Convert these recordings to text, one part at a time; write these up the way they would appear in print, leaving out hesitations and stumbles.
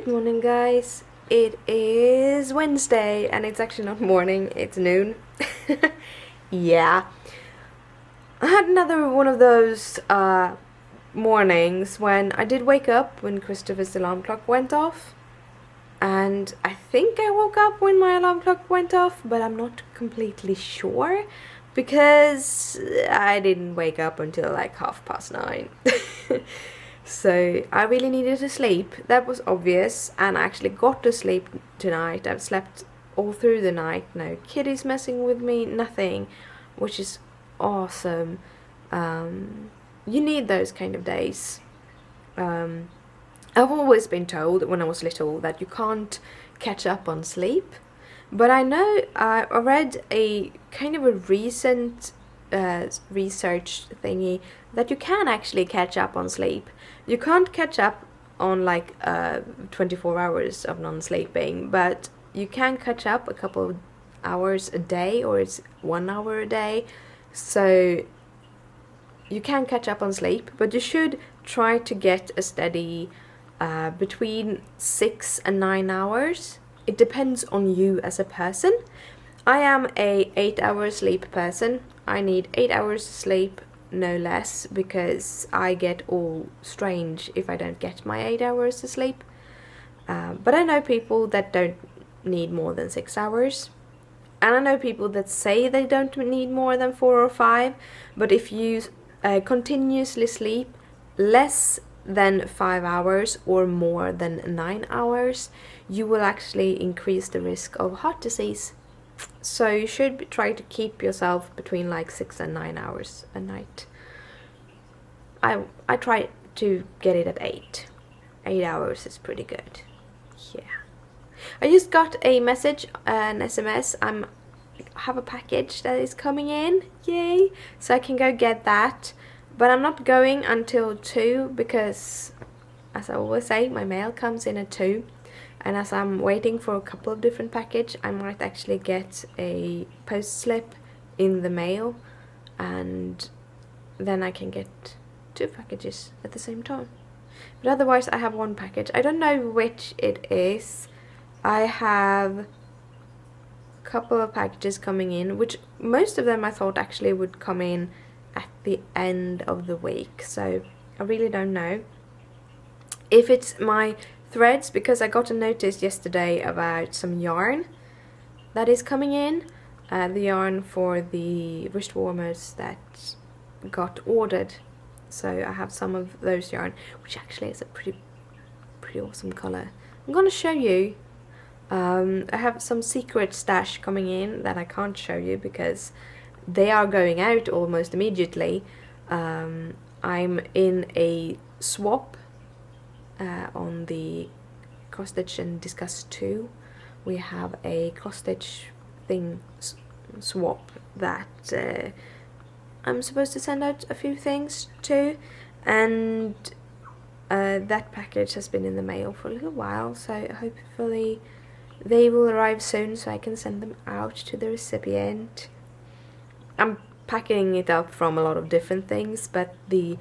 Good morning, guys. It is Wednesday, and it's actually not morning, it's noon. Yeah. I had another one of those mornings when I did wake up when Christopher's alarm clock went off. And I think I woke up when my alarm clock went off, but I'm not completely sure because I didn't wake up until like 9:30. So I really needed to sleep. That was obvious, and I actually got to sleep tonight. I've slept all through the night. No kitties messing with me, nothing, which is awesome. You need those kind of days. I've always been told when I was little that you can't catch up on sleep, but I know I read a kind of a recent research thingy that you can actually catch up on sleep. You can't catch up on like 24 hours of non-sleeping, but you can catch up a couple of hours a day, or it's 1 hour a day. So you can catch up on sleep, but you should try to get a steady between 6 and 9 hours. It depends on you as a person. I am a 8-hour sleep person. I need 8 hours sleep, no less, because I get all strange if I don't get my 8 hours of sleep. But I know people that don't need more than 6 hours. And I know people that say they don't need more than 4 or 5. But if you continuously sleep less than 5 hours or more than 9 hours, you will actually increase the risk of heart disease. So you should try to keep yourself between like 6 and 9 hours a night. I try to get it at 8. 8 hours is pretty good. Yeah. I just got a message, an SMS. I have a package that is coming in. Yay! So I can go get that. But I'm not going until 2 because, as I always say, my mail comes in at 2. And as I'm waiting for a couple of different packages, I might actually get a post slip in the mail, and then I can get 2 packages at the same time. But otherwise I have 1 package. I don't know which it is. I have a couple of packages coming in, which most of them I thought actually would come in at the end of the week. So I really don't know if it's my threads, because I got a notice yesterday about some yarn that is coming in. The yarn for the wrist warmers that got ordered. So I have some of those yarn, which actually is a pretty awesome color. I'm gonna show you. I have some secret stash coming in that I can't show you because they are going out almost immediately. I'm in a swap on the cross stitch and discuss 2. We have a cross stitch thing swap that I'm supposed to send out a few things to, and that package has been in the mail for a little while, so hopefully they will arrive soon so I can send them out to the recipient. I'm packing it up from a lot of different things, but the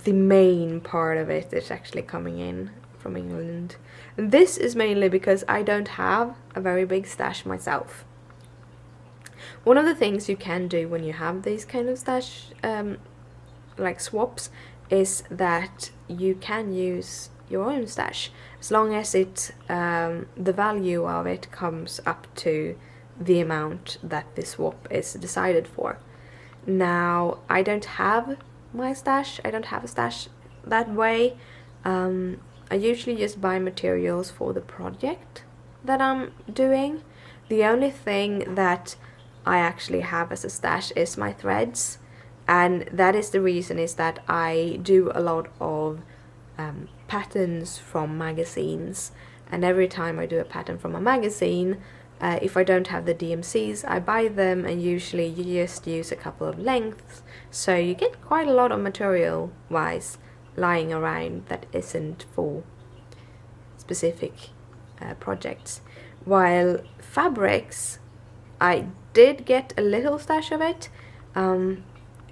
main part of it is actually coming in from England. And this is mainly because I don't have a very big stash myself. One of the things you can do when you have these kind of stash, like swaps, is that you can use your own stash as long as it the value of it comes up to the amount that the swap is decided for. Now, I don't have my stash. I don't have a stash that way. I usually just buy materials for the project that I'm doing. The only thing that I actually have as a stash is my threads, and that is the reason is that I do a lot of patterns from magazines, and every time I do a pattern from a magazine, if I don't have the DMCs, I buy them, and usually you just use a couple of lengths, so you get quite a lot of material wise lying around that isn't for specific projects. While fabrics, I did get a little stash of it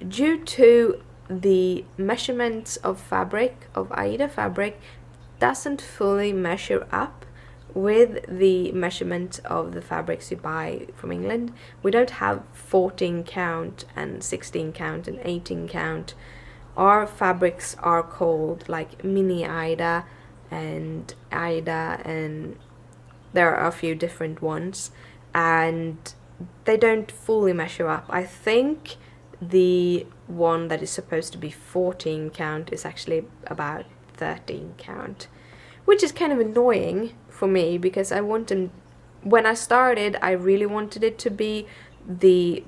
due to the measurements of fabric, of Aida fabric. doesn't fully measure up with the measurement of the fabrics you buy from England. We don't have 14 count and 16 count and 18 count. Our fabrics are called like mini Aida and Aida, and there are a few different ones, and they don't fully measure up. I think the one that is supposed to be 14 count is actually about 13 count, which is kind of annoying for me because when I started, I really wanted it to be the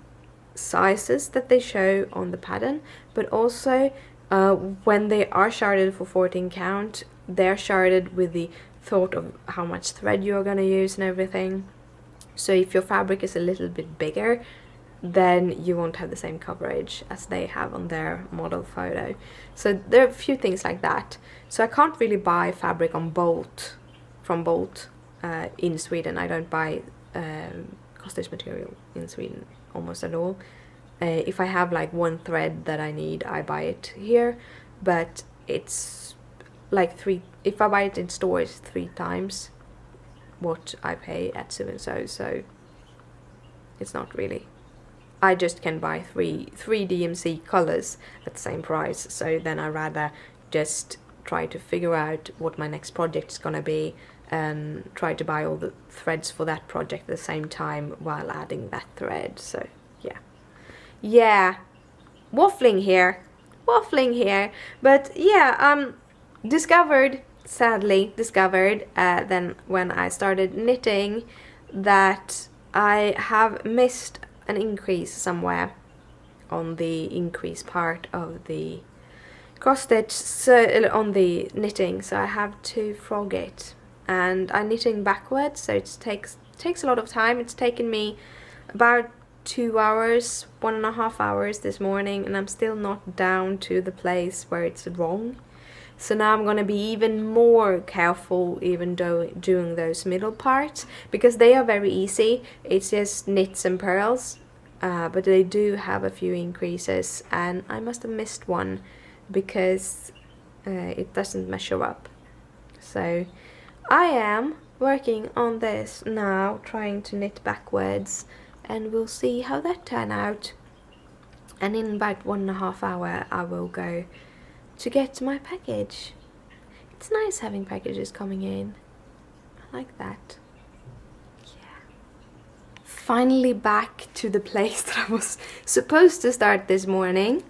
sizes that they show on the pattern, but also when they are sharded for 14 count, they're sharded with the thought of how much thread you're gonna use and everything. So if your fabric is a little bit bigger, then you won't have the same coverage as they have on their model photo. So there are a few things like that. So I can't really buy fabric on Bolt, from Bolt in Sweden. I don't buy cross-stitch material in Sweden almost at all. If I have like one thread that I need, I buy it here, but it's like if I buy it in store, it's 3 times what I pay at so it's not really. I just can buy three DMC colors at the same price, so then I rather just try to figure out what my next project is gonna be and try to buy all the threads for that project at the same time while adding that thread. So yeah, waffling here, but yeah, sadly discovered then when I started knitting that I have missed an increase somewhere on the increase part of the cross stitch, so on the knitting, so I have to frog it, and I'm knitting backwards, so it takes a lot of time. It's taken me about 2 hours, 1.5 hours this morning, and I'm still not down to the place where it's wrong. So now I'm gonna be even more careful even doing those middle parts, because they are very easy. It's just knits and purls, but they do have a few increases, and I must have missed one because it doesn't measure up. So I am working on this now, trying to knit backwards, and we'll see how that turns out. And in about 1.5 hours I will go to get my package. It's nice having packages coming in. I like that. Yeah. Finally back to the place that I was supposed to start this morning.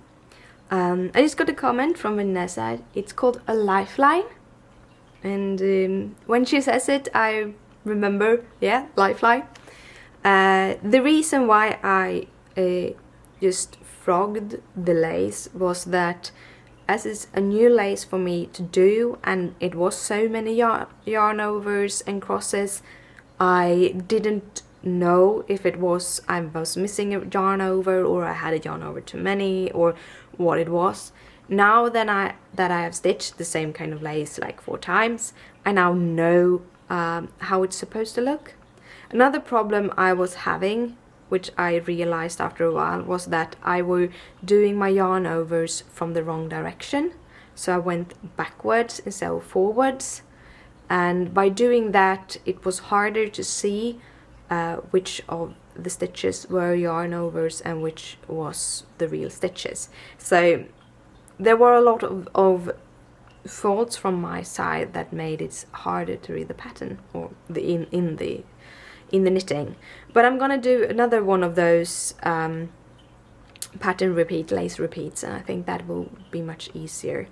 I just got a comment from Vanessa. It's called a lifeline. And when she says it, I remember, yeah, lifeline. The reason why I just frogged the lace was that as it's a new lace for me to do, and it was so many yarn overs and crosses, I didn't know if I was missing a yarn over, or I had a yarn over too many, or what it was. Now that I have stitched the same kind of lace like 4 times, I now know how it's supposed to look. Another problem I was having, which I realized after a while, was that I were doing my yarn overs from the wrong direction. So I went backwards instead of forwards, and by doing that it was harder to see which of the stitches were yarn overs and which was the real stitches. So there were a lot of faults from my side that made it harder to read the pattern, or in the knitting. But I'm gonna do another one of those pattern repeat, lace repeats, and I think that will be much easier.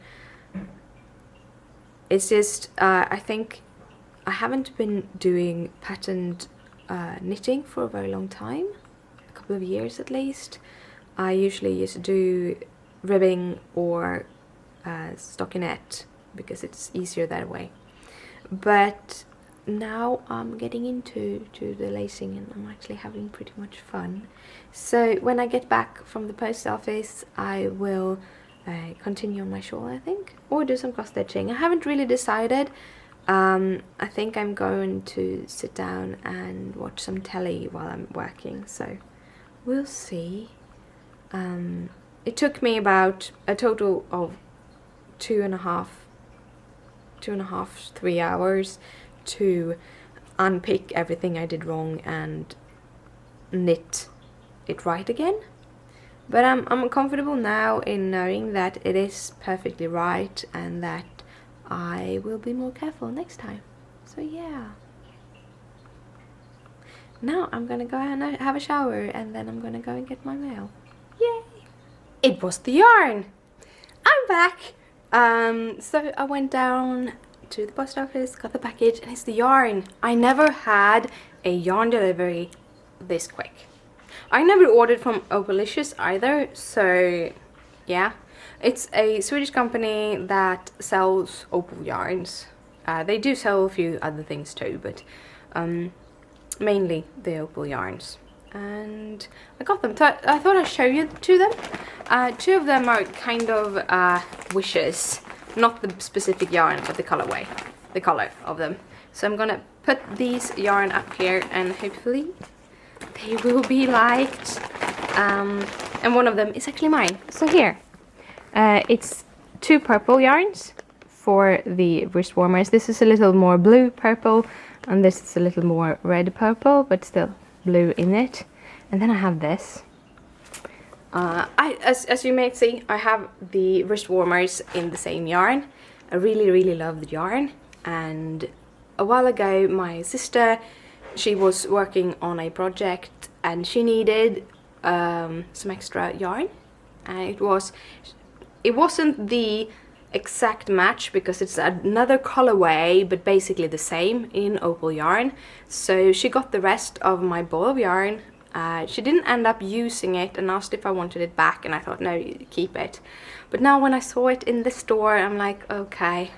It's just I think I haven't been doing patterned knitting for a very long time, a couple of years at least. I usually just do ribbing or stockinette because it's easier that way. But now I'm getting into the lacing, and I'm actually having pretty much fun. So when I get back from the post office, I will continue on my shawl, I think, or do some cross stitching. I haven't really decided. I think I'm going to sit down and watch some telly while I'm working, so we'll see. It took me about a total of 2.5 2.5, 3 hours to unpick everything I did wrong and knit it right again. But I'm comfortable now in knowing that it is perfectly right and that I will be more careful next time. So yeah. Now I'm gonna go and have a shower and then I'm gonna go and get my mail. Yay! It was the yarn! I'm back! So I went down to the post office, got the package, and it's the yarn. I never had a yarn delivery this quick. I never ordered from Opalicious either, so yeah. It's a Swedish company that sells opal yarns. They do sell a few other things too, but mainly the opal yarns. And I got them. I thought I'd show you two of them. Two of them are kind of wishes, not the specific yarn, but the colorway, the color of them. So I'm gonna put these yarn up here and hopefully they will be liked. And one of them is actually mine. So here, it's two purple yarns for the wrist warmers. This is a little more blue purple and this is a little more red purple, but still blue in it. And then I have this. As you may see, I have the wrist warmers in the same yarn. I really love the yarn. And a while ago, my sister, she was working on a project and she needed some extra yarn. And it wasn't the exact match because it's another colorway, but basically the same in opal yarn. So she got the rest of my ball of yarn. She didn't end up using it and asked if I wanted it back, and I thought, no, you keep it. But now when I saw it in the store, I'm like, okay,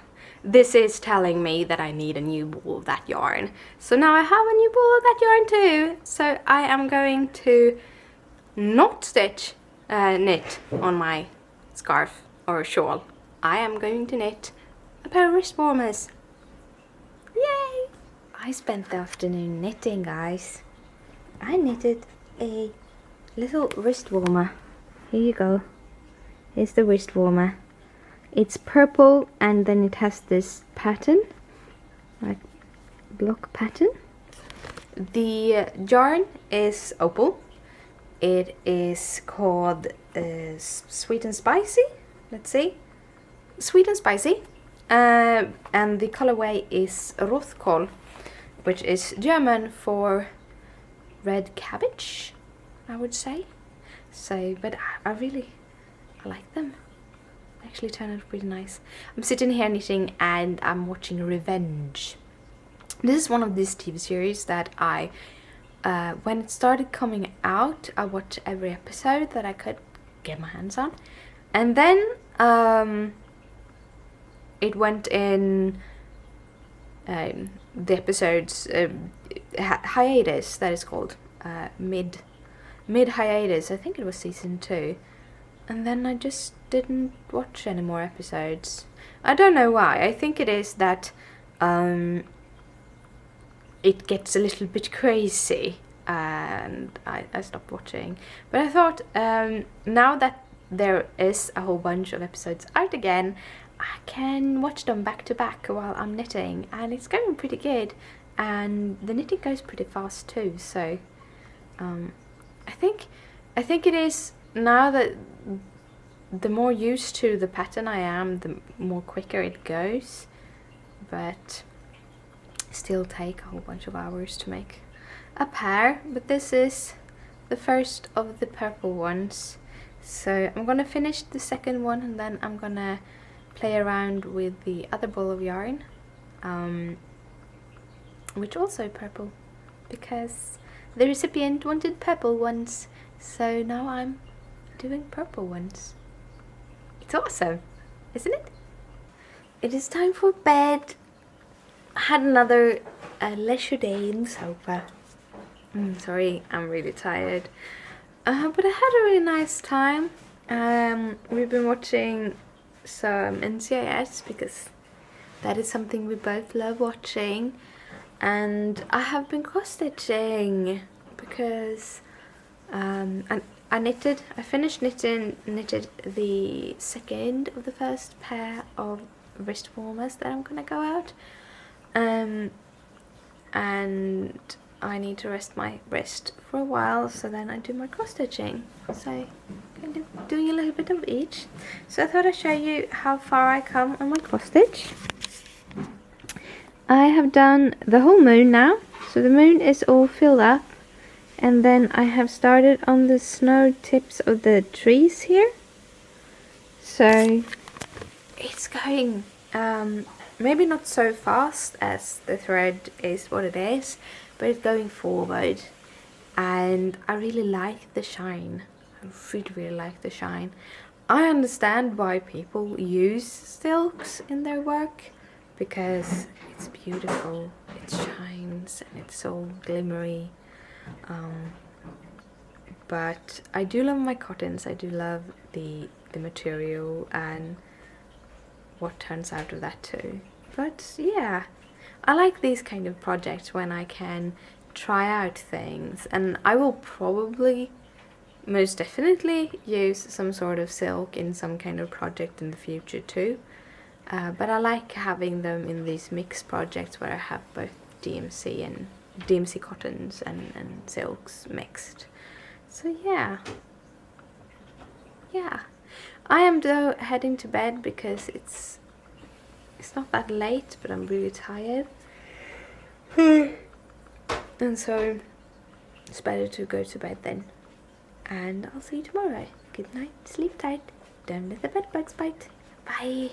this is telling me that I need a new ball of that yarn. So now I have a new ball of that yarn too. So I am going to not stitch knit on my scarf or shawl. I am going to knit a pair of wrist warmers. Yay! I spent the afternoon knitting, guys. I knitted a little wrist warmer. Here you go. Here's the wrist warmer. It's purple and then it has this pattern, like block pattern. The yarn is opal. It is called Sweet and Spicy. Let's see. Sweet and Spicy. And the colorway is Rothkohl, which is German for red cabbage, I would say. So, but I like them. They actually turn out pretty nice. I'm sitting here knitting and I'm watching Revenge. This is one of these TV series that I, when it started coming out, I watched every episode that I could get my hands on. And then it went in the episodes hiatus, that is called, mid hiatus. I think it was season 2, and then I just didn't watch any more episodes. I don't know why. I think it is that it gets a little bit crazy and I stopped watching. But I thought now that there is a whole bunch of episodes out again, I can watch them back to back while I'm knitting, and it's going pretty good, and the knitting goes pretty fast too. So I think it is now that the more used to the pattern I am, the more quicker it goes, but still take a whole bunch of hours to make a pair. But this is the first of the purple ones, so I'm gonna finish the second one and then I'm gonna play around with the other ball of yarn, which also purple, because the recipient wanted purple ones, so now I'm doing purple ones. It's awesome, isn't it? It is time for bed. I had another leisure day in the sofa. Sorry, I'm really tired, but I had a really nice time. We've been watching some NCIS because that is something we both love watching, and I have been cross stitching because I finished knitted the second of the first pair of wrist warmers that I'm gonna go out. And I need to rest my wrist for a while, so then I do my cross stitching. So kind of doing a little bit of each. So I thought I'd show you how far I come on my cross stitch. I have done the whole moon now, so the moon is all filled up, and then I have started on the snow tips of the trees here. So it's going maybe not so fast as the thread is what it is, but it's going forward, and I really like the shine. I really like the shine. I understand why people use silks in their work, because it's beautiful, it shines and it's so glimmery. But I do love my cottons. I do love the material and what turns out of that too. But yeah, I like these kind of projects when I can try out things, and I will probably most definitely use some sort of silk in some kind of project in the future too. But I like having them in these mixed projects where I have both DMC cottons and silks mixed. So yeah. I am though heading to bed because it's not that late, but I'm really tired. And so it's better to go to bed then. And I'll see you tomorrow. Good night, sleep tight, don't let the bed bugs bite. Bye.